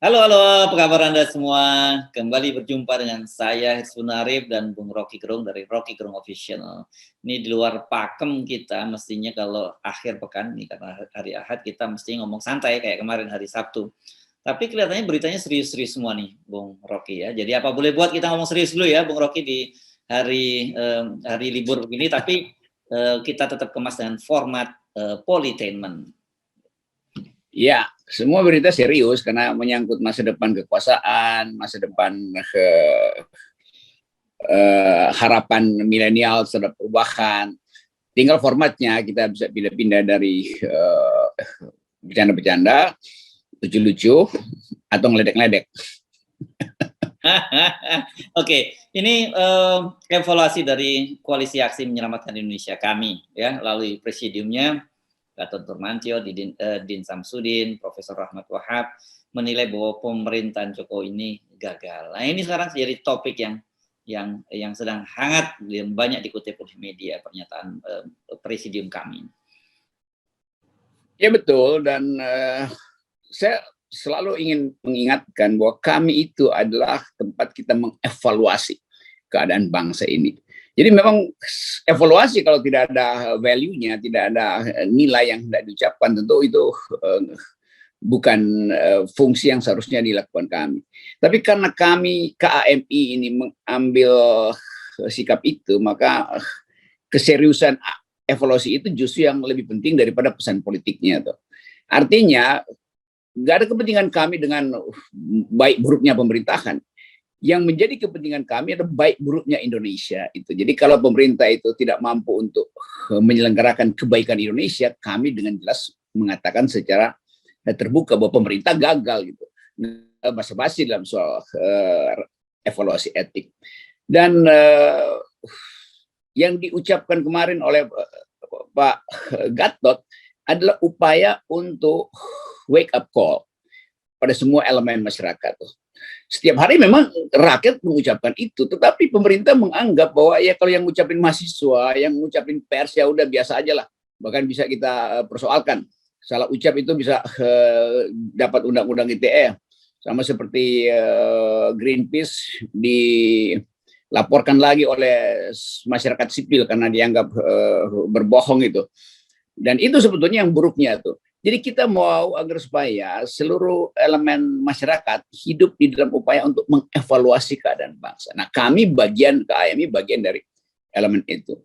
Halo, halo, apa kabar Anda semua? Kembali berjumpa dengan saya Hirsun Arif dan Bung Rocky Gerung dari Rocky Gerung Official. Ini di luar pakem kita, mestinya kalau akhir pekan nih karena hari Ahad kita mesti ngomong santai kayak kemarin hari Sabtu. Tapi kelihatannya beritanya serius-serius semua nih, Bung Rocky ya. Jadi apa boleh buat kita ngomong serius dulu ya, Bung Rocky di hari libur begini. Tapi kita tetap kemas dengan format politainment. Ya, semua berita serius karena menyangkut masa depan kekuasaan, masa depan harapan milenial terhadap perubahan. Tinggal formatnya kita bisa pindah-pindah dari bercanda-bercanda, lucu-lucu, atau ngeledek-ngeledek. Oke, ini evaluasi dari Koalisi Aksi Menyelamatkan Indonesia kami, ya, melalui presidiumnya Gatot Nurmantio, Din Samsudin, Profesor Rahmat Wahab menilai bahwa pemerintahan Jokowi ini gagal. Nah, ini sekarang jadi topik yang sedang hangat dan banyak dikutip oleh media pernyataan presidium kami. Ya betul, dan saya selalu ingin mengingatkan bahwa kami itu adalah tempat kita mengevaluasi keadaan bangsa ini. Jadi memang evaluasi kalau tidak ada value-nya, tidak ada nilai yang tidak diucapkan, tentu itu bukan fungsi yang seharusnya dilakukan kami. Tapi karena kami KAMI ini mengambil sikap itu, maka keseriusan evaluasi itu justru yang lebih penting daripada pesan politiknya. Artinya, nggak ada kepentingan kami dengan baik buruknya pemerintahan. Yang menjadi kepentingan kami adalah baik buruknya Indonesia itu. Jadi kalau pemerintah itu tidak mampu untuk menyelenggarakan kebaikan Indonesia, kami dengan jelas mengatakan secara terbuka bahwa pemerintah gagal gitu. Basa-basi dalam soal evaluasi etik. Dan yang diucapkan kemarin oleh Pak Gatot adalah upaya untuk wake up call pada semua elemen masyarakat. Setiap hari memang rakyat mengucapkan itu, tetapi pemerintah menganggap bahwa ya kalau yang ngucapin mahasiswa, yang ngucapin pers ya udah biasa aja lah. Bahkan bisa kita persoalkan. Salah ucap itu bisa dapat undang-undang ITE. Sama seperti Greenpeace dilaporkan lagi oleh masyarakat sipil karena dianggap berbohong itu. Dan itu sebetulnya yang buruknya tuh. Jadi kita mau agar supaya seluruh elemen masyarakat hidup di dalam upaya untuk mengevaluasi keadaan bangsa. Nah, kami KAMI bagian dari elemen itu.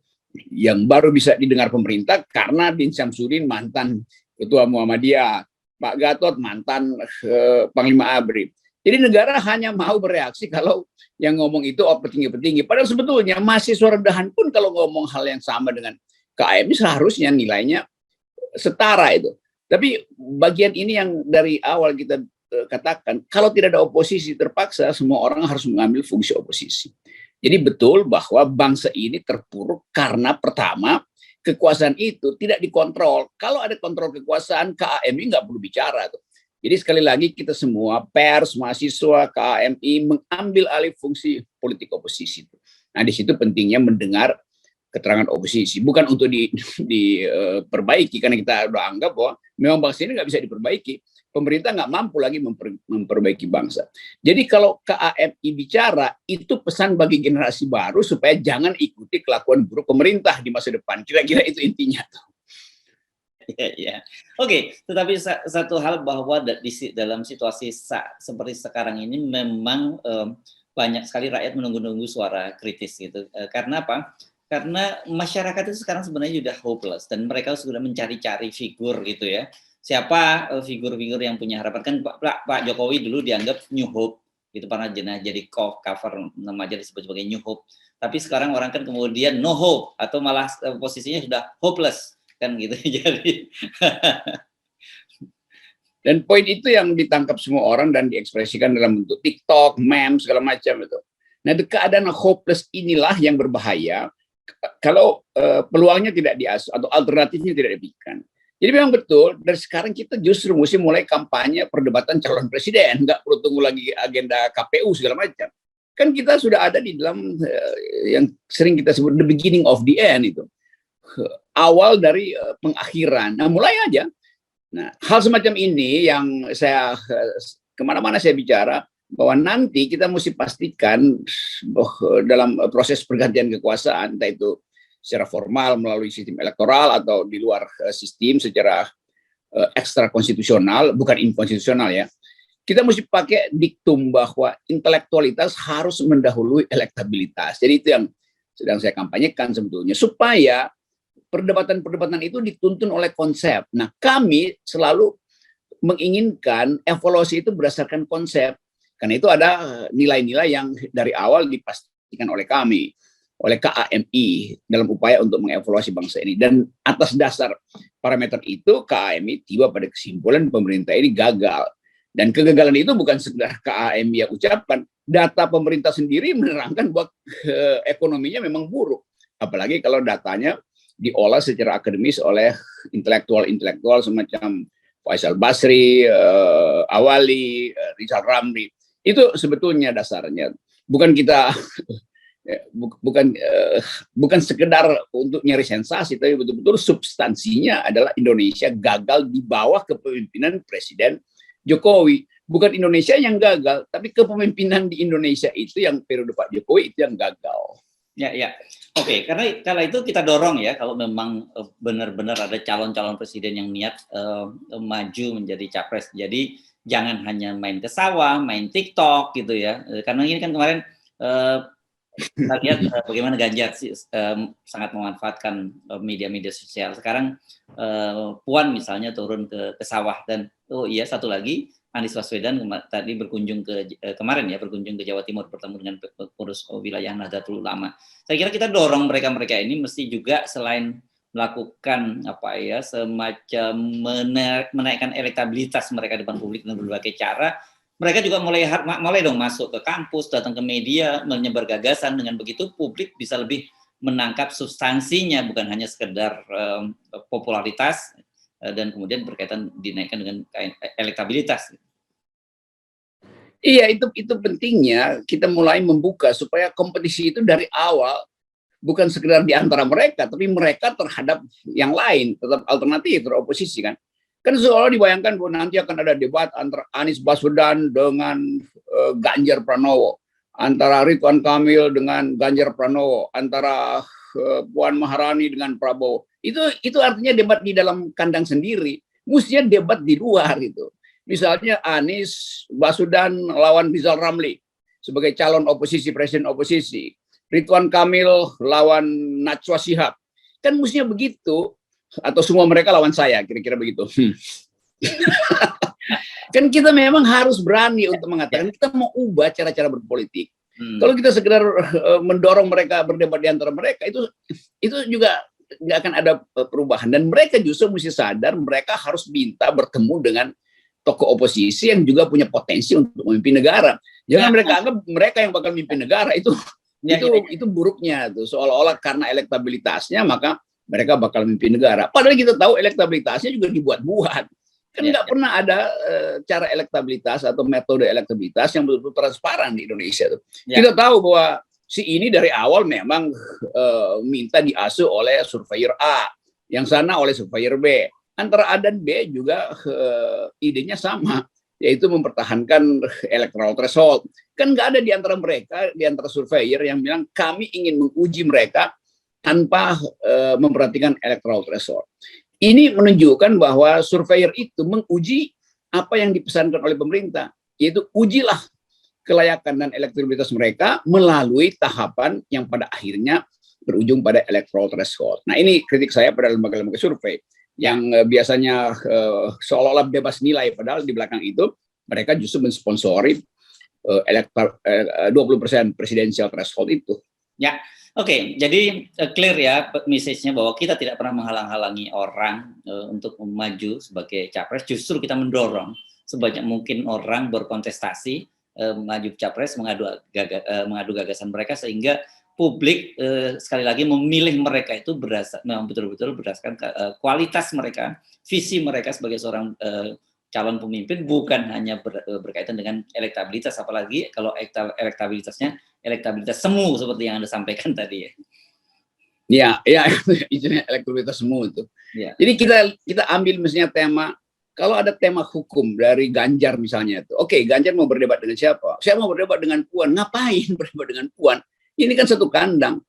Yang baru bisa didengar pemerintah karena Din Samsudin mantan Ketua Muhammadiyah, Pak Gatot mantan Panglima ABRI. Jadi negara hanya mau bereaksi kalau yang ngomong itu petinggi-petinggi. Padahal sebetulnya mahasiswa rendahan pun kalau ngomong hal yang sama dengan KAMI seharusnya nilainya setara itu. Tapi bagian ini yang dari awal kita katakan, kalau tidak ada oposisi terpaksa semua orang harus mengambil fungsi oposisi. Jadi betul bahwa bangsa ini terpuruk karena pertama, kekuasaan itu tidak dikontrol. Kalau ada kontrol kekuasaan, KAMI nggak perlu bicara. Tuh. Jadi sekali lagi kita semua, pers, mahasiswa, KAMI mengambil alih fungsi politik oposisi. Nah di situ pentingnya mendengar keterangan oposisi, bukan untuk diperbaiki karena kita udah anggap bahwa memang bangsa ini nggak bisa diperbaiki, pemerintah nggak mampu lagi memperbaiki bangsa. Jadi kalau KAMI bicara itu pesan bagi generasi baru supaya jangan ikuti kelakuan buruk pemerintah di masa depan. Kira-kira itu intinya. Ya. Oke, tetapi satu hal bahwa dalam situasi seperti sekarang ini memang banyak sekali rakyat menunggu-nunggu suara kritis gitu. Karena apa? Karena masyarakat itu sekarang sebenarnya sudah hopeless dan mereka sudah mencari-cari figur gitu ya. Siapa figur-figur yang punya harapan? Kan Pak Jokowi dulu dianggap New Hope, itu pernah jadi cover nama aja disebut sebagai New Hope. Tapi sekarang orang kan kemudian no hope atau malah posisinya sudah hopeless kan gitu. Jadi dan poin itu yang ditangkap semua orang dan diekspresikan dalam bentuk TikTok, meme segala macam itu. Nah, keadaan hopeless inilah yang berbahaya kalau peluangnya tidak diasuh atau alternatifnya tidak diberikan. Jadi memang betul dari sekarang kita justru mesti mulai kampanye perdebatan calon presiden, nggak perlu tunggu lagi agenda KPU segala macam. Kan kita sudah ada di dalam yang sering kita sebut the beginning of the end itu, awal dari pengakhiran. Nah mulai aja. Nah hal semacam ini yang saya kemana-mana saya bicara bahwa nanti kita mesti pastikan dalam proses pergantian kekuasaan, entah itu secara formal melalui sistem elektoral atau di luar sistem secara ekstra konstitusional, bukan inkonstitusional ya. Kita mesti pakai diktum bahwa intelektualitas harus mendahului elektabilitas. Jadi itu yang sedang saya kampanyekan sebetulnya, supaya perdebatan-perdebatan itu dituntun oleh konsep. Nah, kami selalu menginginkan evaluasi itu berdasarkan konsep. Karena itu ada nilai-nilai yang dari awal dipastikan oleh kami, oleh KAMI dalam upaya untuk mengevaluasi bangsa ini. Dan atas dasar parameter itu, KAMI tiba pada kesimpulan pemerintah ini gagal. Dan kegagalan itu bukan sekedar KAMI yang ucapkan, data pemerintah sendiri menerangkan bahwa ekonominya memang buruk. Apalagi kalau datanya diolah secara akademis oleh intelektual-intelektual semacam Faisal Basri, Awali, Rizal Ramli. Itu sebetulnya dasarnya. Bukan kita bukan sekedar untuk nyari sensasi, tapi betul-betul substansinya adalah Indonesia gagal di bawah kepemimpinan Presiden Jokowi. Bukan Indonesia yang gagal, tapi kepemimpinan di Indonesia itu yang periode Pak Jokowi itu yang gagal. Ya. Oke, karena itu kita dorong ya, kalau memang benar-benar ada calon-calon presiden yang niat maju menjadi capres. Jadi jangan hanya main ke sawah, main TikTok gitu ya. Karena ini kan kemarin kita lihat bagaimana Ganjar sangat memanfaatkan media-media sosial. Sekarang Puan misalnya turun ke sawah, dan oh iya, satu lagi Anies Baswedan tadi berkunjung kemarin ya, berkunjung ke Jawa Timur, bertemu dengan pengurus wilayah Nahdlatul Ulama. Saya kira kita dorong mereka ini mesti juga selain melakukan semacam menaikkan elektabilitas mereka di depan publik dengan berbagai cara, mereka juga mulai dong masuk ke kampus, datang ke media, menyebar gagasan. Dengan begitu publik bisa lebih menangkap substansinya, bukan hanya sekedar popularitas dan kemudian berkaitan dinaikkan dengan elektabilitas. Iya, itu pentingnya kita mulai membuka supaya kompetisi itu dari awal bukan sekedar di antara mereka, tapi mereka terhadap yang lain, tetap alternatif, teroposisi kan. Kan seolah dibayangkan bahwa nanti akan ada debat antara Anies Baswedan dengan Ganjar Pranowo, antara Ridwan Kamil dengan Ganjar Pranowo, antara Puan Maharani dengan Prabowo. Itu artinya debat di dalam kandang sendiri. Mestinya debat di luar itu. Misalnya Anies Baswedan lawan Rizal Ramli sebagai calon oposisi, presiden oposisi. Ridwan Kamil lawan Najwa Shihab. Kan mestinya begitu. Atau semua mereka lawan saya, kira-kira begitu. Kan kita memang harus berani untuk mengatakan kita mau ubah cara-cara berpolitik. Kalau kita sekedar mendorong mereka berdebat di antara mereka, itu juga nggak akan ada perubahan. Dan mereka justru mesti sadar mereka harus minta bertemu dengan tokoh oposisi yang juga punya potensi untuk memimpin negara. Jangan mereka anggap mereka yang bakal memimpin negara. Itu buruknya tuh, seolah-olah karena elektabilitasnya maka mereka bakal memimpin negara. Padahal kita tahu elektabilitasnya juga dibuat-buat. Kan nggak pernah ada cara elektabilitas atau metode elektabilitas yang betul-betul transparan di Indonesia tuh. Kita tahu bahwa si ini dari awal memang minta diasuh oleh surveyor A, yang sana oleh surveyor B. Antara A dan B juga idenya sama, yaitu mempertahankan electoral threshold. Kan nggak ada di antara mereka, di antara surveyor yang bilang kami ingin menguji mereka tanpa memperhatikan electoral threshold. Ini menunjukkan bahwa surveyor itu menguji apa yang dipesankan oleh pemerintah, yaitu ujilah kelayakan dan elektabilitas mereka melalui tahapan yang pada akhirnya berujung pada electoral threshold. Nah, ini kritik saya pada lembaga-lembaga survei yang biasanya seolah-olah bebas nilai, padahal di belakang itu mereka justru mensponsori 20% presidensial threshold itu. Ya. Oke, jadi clear ya message-nya bahwa kita tidak pernah menghalang-halangi orang untuk maju sebagai capres. Justru kita mendorong sebanyak mungkin orang berkontestasi, maju capres, mengadu gagasan mereka, sehingga publik sekali lagi memilih mereka itu memang betul-betul berdasarkan kualitas mereka, visi mereka sebagai seorang calon pemimpin, bukan hanya berkaitan dengan elektabilitas, apalagi kalau elektabilitasnya elektabilitas semu seperti yang Anda sampaikan tadi ya. Ya, itu elektabilitas semu itu. Ya. Jadi kita ambil misalnya tema kalau ada tema hukum dari Ganjar misalnya itu, oke, Ganjar mau berdebat dengan siapa? Saya mau berdebat dengan Puan. Ngapain berdebat dengan Puan? Ini kan satu kandang.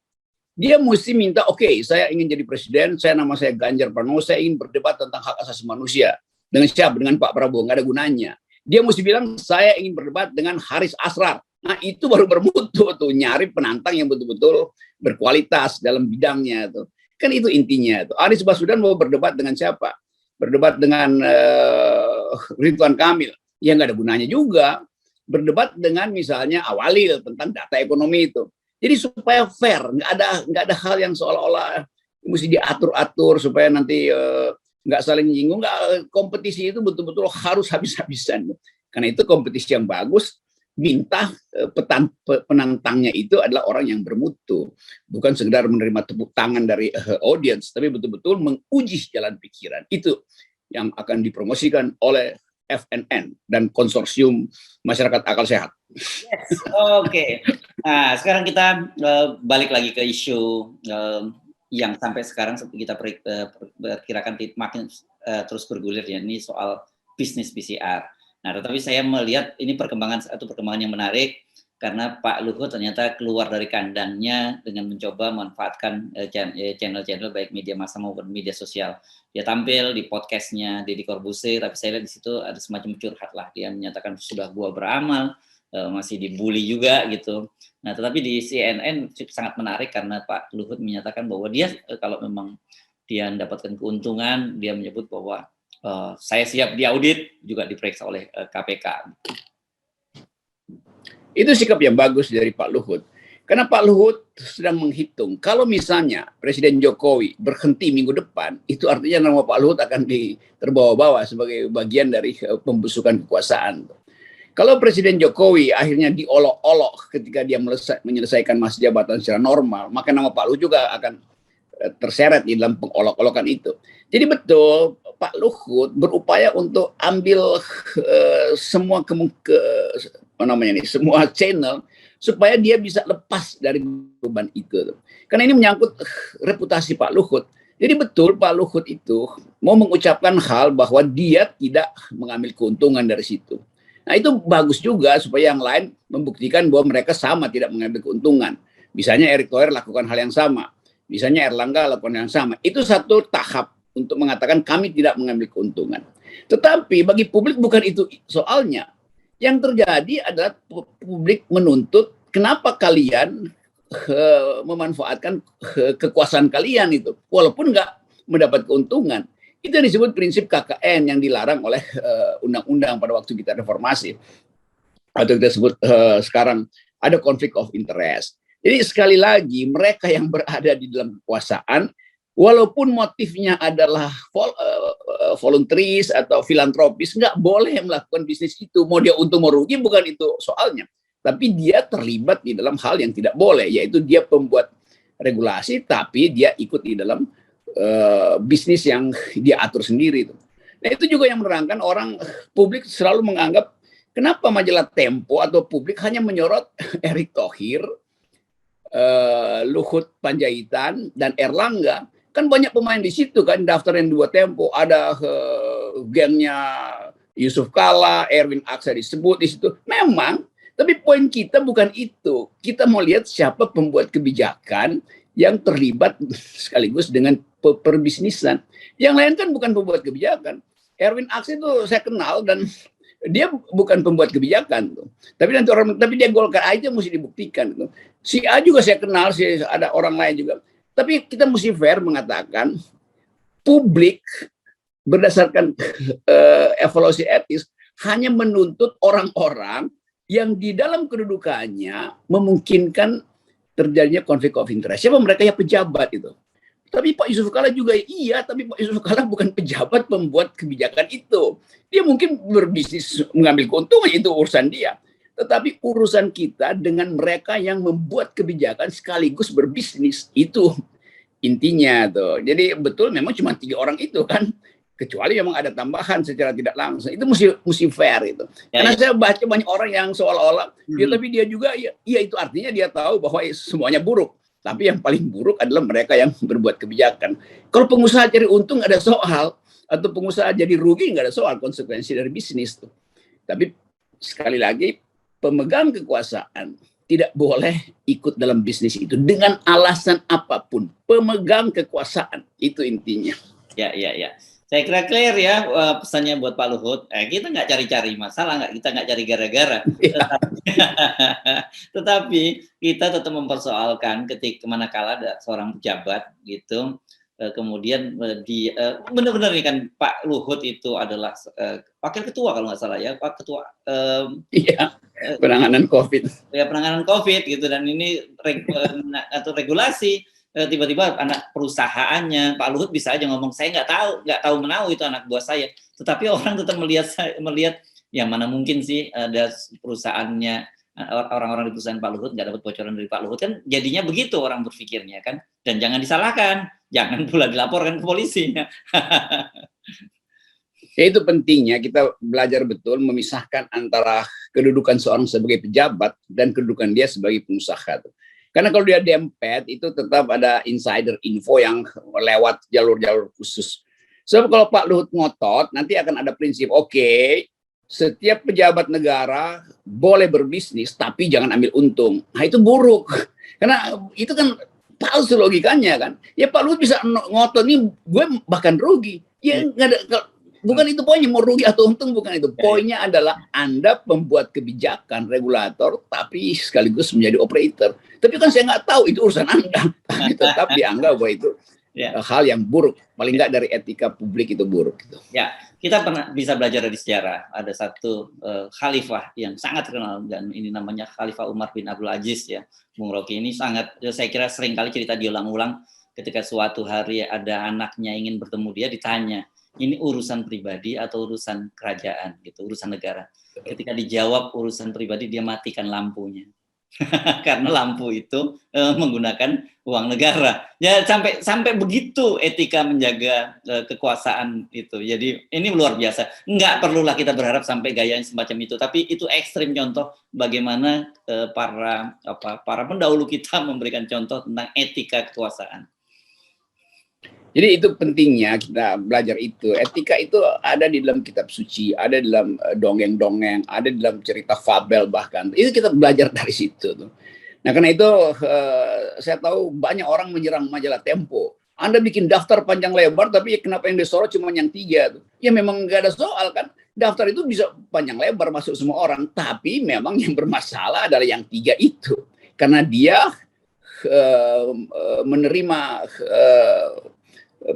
Dia mesti minta, oke, saya ingin jadi presiden, nama saya Ganjar Pranowo, saya ingin berdebat tentang hak asasi manusia. Dengan siapa? Dengan Pak Prabowo, nggak ada gunanya. Dia mesti bilang, saya ingin berdebat dengan Haris Asrar. Nah, itu baru bermutu tuh, nyari penantang yang betul-betul berkualitas dalam bidangnya tuh. Kan itu intinya tuh. Anies Baswedan mau berdebat dengan siapa? Berdebat dengan Ridwan Kamil. Ya nggak ada gunanya juga. Berdebat dengan misalnya Awalil tentang data ekonomi itu. Jadi supaya fair, nggak ada hal yang seolah-olah mesti diatur-atur supaya nanti nggak saling nyinggung. Nggak, kompetisi itu betul-betul harus habis-habisan. Karena itu kompetisi yang bagus, minta penantangnya itu adalah orang yang bermutu, bukan sekedar menerima tepuk tangan dari audiens, tapi betul-betul menguji jalan pikiran. Itu yang akan dipromosikan oleh FNN dan konsorsium masyarakat akal sehat. Yes, oke. Nah, sekarang kita balik lagi ke isu yang sampai sekarang kita perkirakan makin terus bergulir, ya, ini soal bisnis PCR. Nah, tetapi saya melihat ini perkembangan yang menarik karena Pak Luhut ternyata keluar dari kandangnya dengan mencoba memanfaatkan channel-channel baik media massa maupun media sosial. Dia tampil di podcastnya Deddy Corbuzier, tapi saya lihat di situ ada semacam curhat lah. Dia menyatakan sudah gua beramal, masih dibully juga gitu. Nah, tetapi di CNN sangat menarik karena Pak Luhut menyatakan bahwa dia kalau memang dia mendapatkan keuntungan, dia menyebut bahwa saya siap diaudit, juga diperiksa oleh KPK. Itu sikap yang bagus dari Pak Luhut. Karena Pak Luhut sedang menghitung, kalau misalnya Presiden Jokowi berhenti minggu depan, itu artinya nama Pak Luhut akan terbawa-bawa sebagai bagian dari pembusukan kekuasaan. Kalau Presiden Jokowi akhirnya diolok-olok ketika dia menyelesaikan masa jabatan secara normal, maka nama Pak Luhut juga akan terseret di dalam pengolok-olokan itu. Jadi betul, Pak Luhut berupaya untuk ambil semua semua channel supaya dia bisa lepas dari beban itu. Karena ini menyangkut reputasi Pak Luhut. Jadi betul Pak Luhut itu mau mengucapkan hal bahwa dia tidak mengambil keuntungan dari situ. Nah, itu bagus juga supaya yang lain membuktikan bahwa mereka sama tidak mengambil keuntungan. Misalnya Erick Thohir lakukan hal yang sama. Misalnya Erlangga lakukan hal yang sama. Itu satu tahap untuk mengatakan kami tidak mengambil keuntungan. Tetapi bagi publik bukan itu soalnya. Yang terjadi adalah publik menuntut kenapa kalian memanfaatkan kekuasaan kalian itu. Walaupun nggak mendapat keuntungan. Itu yang disebut prinsip KKN yang dilarang oleh undang-undang pada waktu kita reformasi. Atau kita sebut sekarang ada konflik of interest. Jadi sekali lagi mereka yang berada di dalam kekuasaan, walaupun motifnya adalah voluntaris atau filantropis, nggak boleh melakukan bisnis itu. Mau dia untung mau rugi bukan itu soalnya. Tapi dia terlibat di dalam hal yang tidak boleh, yaitu dia pembuat regulasi, tapi dia ikut di dalam bisnis yang dia atur sendiri. Nah, itu juga yang menerangkan orang publik selalu menganggap kenapa majalah Tempo atau publik hanya menyorot Erick Thohir, Luhut Panjaitan, dan Erlangga. Kan banyak pemain di situ kan, daftar yang dua Tempo, ada gengnya Yusuf Kalla, Erwin Aksa disebut di situ. Memang, tapi poin kita bukan itu. Kita mau lihat siapa pembuat kebijakan yang terlibat sekaligus dengan perbisnisan. Yang lain kan bukan pembuat kebijakan. Erwin Aksa itu saya kenal dan dia bukan pembuat kebijakan tuh. Tapi dia Golkar aja mesti dibuktikan tuh. Si A juga saya kenal, ada orang lain juga. Tapi kita mesti fair mengatakan publik berdasarkan evaluasi etis hanya menuntut orang-orang yang di dalam kedudukannya memungkinkan terjadinya konflik of interest. Siapa mereka? Ya pejabat itu. Tapi Pak Yusuf Kalla juga iya, tapi Pak Yusuf Kalla bukan pejabat pembuat kebijakan itu. Dia mungkin berbisnis mengambil keuntungan, itu urusan dia. Tetapi urusan kita dengan mereka yang membuat kebijakan sekaligus berbisnis, itu intinya tuh. Jadi betul memang cuma 3 orang itu kan. Kecuali memang ada tambahan secara tidak langsung. Itu mesti fair itu. Karena saya baca banyak orang yang seolah-olah tapi dia juga ya itu artinya dia tahu bahwa semuanya buruk. Tapi yang paling buruk adalah mereka yang berbuat kebijakan. Kalau pengusaha cari untung ada soal, atau pengusaha jadi rugi, nggak ada soal konsekuensi dari bisnis tuh. Tapi sekali lagi, pemegang kekuasaan tidak boleh ikut dalam bisnis itu dengan alasan apapun. Pemegang kekuasaan itu intinya. Ya. Saya kira clear ya pesannya buat Pak Luhut. Kita nggak cari-cari masalah, kita nggak cari gara-gara. Tetapi kita tetap mempersoalkan ketika manakala ada seorang pejabat gitu, kemudian benar-benar nih kan Pak Luhut itu adalah wakil ketua kalau nggak salah ya, Pak Ketua. Penanganan COVID. Ya penanganan COVID gitu, dan ini atau regulasi. Tiba-tiba anak perusahaannya Pak Luhut bisa aja ngomong saya nggak tahu menahu itu anak buah saya, tetapi orang tetap melihat yang mana mungkin sih ada perusahaannya, orang-orang di perusahaan Pak Luhut nggak dapat bocoran dari Pak Luhut, kan jadinya begitu orang berpikirnya kan, dan jangan disalahkan, jangan pula dilaporkan ke polisi. Ya, itu pentingnya kita belajar betul memisahkan antara kedudukan seorang sebagai pejabat dan kedudukan dia sebagai pengusaha. Karena kalau dia dempet itu tetap ada insider info yang lewat jalur-jalur khusus. Sebab kalau Pak Luhut ngotot, nanti akan ada prinsip, oke, setiap pejabat negara boleh berbisnis, tapi jangan ambil untung. Nah itu buruk. Karena itu kan palsu logikanya kan. Ya Pak Luhut bisa ngotot, nih gue bahkan rugi. Ya nggak ada. Bukan itu poinnya, mau rugi atau untung bukan itu. Poinnya adalah Anda membuat kebijakan regulator, tapi sekaligus menjadi operator. Tapi kan saya nggak tahu, itu urusan Anda. Tapi tetap dianggap bahwa itu hal yang buruk. Paling nggak dari etika publik itu buruk. Gitu. Ya, kita pernah bisa belajar dari sejarah. Ada satu khalifah yang sangat terkenal, dan ini namanya Khalifah Umar bin Abdul Aziz ya. Bung Rocky ini sangat, saya kira sering kali cerita diulang-ulang. Ketika suatu hari ada anaknya ingin bertemu dia, ditanya, ini urusan pribadi atau urusan kerajaan gitu, urusan negara. Ketika dijawab urusan pribadi, dia matikan lampunya. Karena lampu itu menggunakan uang negara. Ya sampai begitu etika menjaga kekuasaan itu. Jadi ini luar biasa. Enggak perlulah kita berharap sampai gaya semacam itu, tapi itu ekstrim contoh bagaimana para pendahulu kita memberikan contoh tentang etika kekuasaan. Jadi itu pentingnya kita belajar itu. Etika itu ada di dalam kitab suci, ada di dalam dongeng-dongeng, ada di dalam cerita fabel bahkan. Itu kita belajar dari situ. Nah karena itu saya tahu banyak orang menyerang majalah Tempo. Anda bikin daftar panjang lebar, tapi kenapa yang disorot cuma yang 3? Ya memang nggak ada soal kan. Daftar itu bisa panjang lebar masuk semua orang, tapi memang yang bermasalah adalah yang 3 itu. Karena dia menerima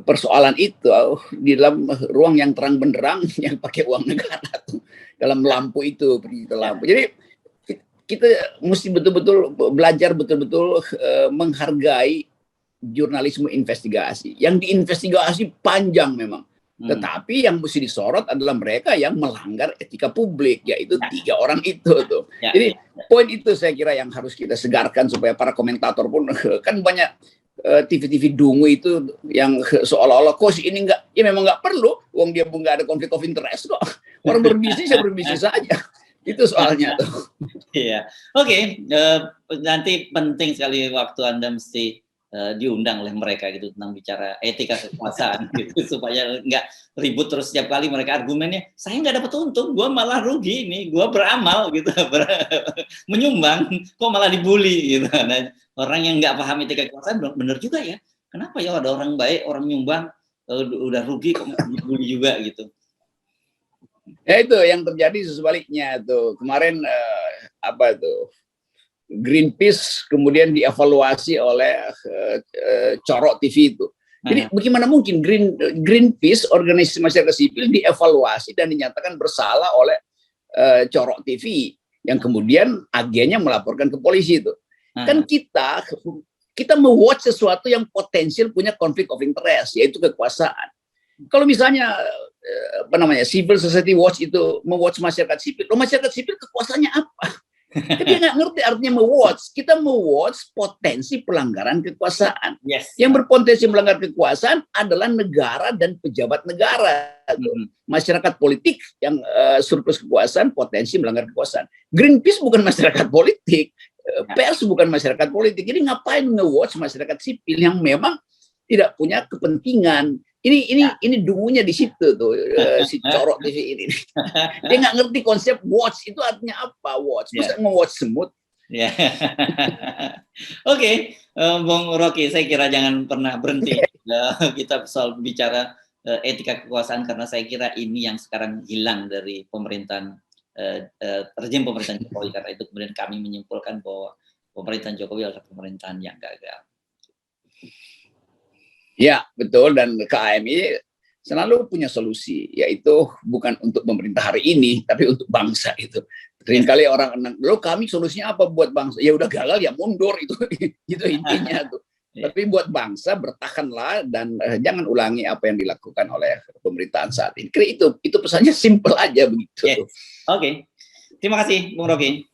persoalan itu di dalam ruang yang terang benderang yang pakai uang negara tuh, dalam lampu itu lampu. Jadi kita mesti betul-betul belajar betul-betul menghargai jurnalisme investigasi. Yang diinvestigasi panjang memang. Tetapi yang mesti disorot adalah mereka yang melanggar etika publik, yaitu 3 orang itu tuh. Jadi poin itu saya kira yang harus kita segarkan supaya para komentator pun kan banyak TV-TV dungu itu yang seolah-olah kok ini enggak, ya memang nggak perlu, uang dia nggak ada konflik of interest kok. Orang berbisnis ya berbisnis saja. Itu soalnya tuh. Iya, oke. Nanti penting sekali waktu Anda mesti diundang oleh mereka gitu tentang bicara etika kekuasaan gitu, supaya nggak ribut terus setiap kali mereka argumennya saya nggak dapat untung, gue malah rugi nih, gue beramal gitu, menyumbang kok malah dibully gitu. Nah, orang yang nggak paham etika kekuasaan benar juga ya, kenapa ya ada orang baik orang nyumbang udah rugi kok dibully juga gitu. Ya itu yang terjadi sebaliknya tuh kemarin Greenpeace kemudian dievaluasi oleh Corok TV itu. Jadi bagaimana mungkin Greenpeace, organisasi masyarakat sipil, dievaluasi dan dinyatakan bersalah oleh Corok TV yang kemudian agennya melaporkan ke polisi itu. Kan kita me-watch sesuatu yang potensial punya konflik of interest, yaitu kekuasaan. Kalau misalnya Civil Society Watch itu me-watch masyarakat sipil, masyarakat sipil kekuasaannya apa? Dia nggak ngerti artinya me-watch. Kita me-watch potensi pelanggaran kekuasaan. Yang berpotensi melanggar kekuasaan adalah negara dan pejabat negara. Masyarakat politik yang surplus kekuasaan potensi melanggar kekuasaan. Greenpeace bukan masyarakat politik. Pers bukan masyarakat politik. Jadi ngapain nge-watch masyarakat sipil yang memang tidak punya kepentingan Ini dungunya di situ tuh, si corot di sini. Dia nggak ngerti konsep watch itu artinya apa, watch. Masa nge-watch semut? Ya. Oke, Bung Rocky, saya kira jangan pernah berhenti kita soal bicara etika kekuasaan, karena saya kira ini yang sekarang hilang dari pemerintahan rezim pemerintahan Jokowi. Karena itu kemudian kami menyimpulkan bahwa pemerintahan Jokowi adalah pemerintahan yang gagal. Ya, betul. Dan KMI selalu punya solusi, yaitu bukan untuk pemerintah hari ini, tapi untuk bangsa itu. Seringkali orang, lo kami solusinya apa buat bangsa? Ya udah gagal ya mundur, itu intinya tuh. Tapi buat bangsa bertahanlah dan jangan ulangi apa yang dilakukan oleh pemerintahan saat ini. Itu pesannya simple aja begitu. Oke. Terima kasih Bung Rocky.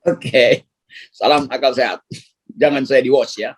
Oke. Salam akal sehat. Jangan saya di watch ya.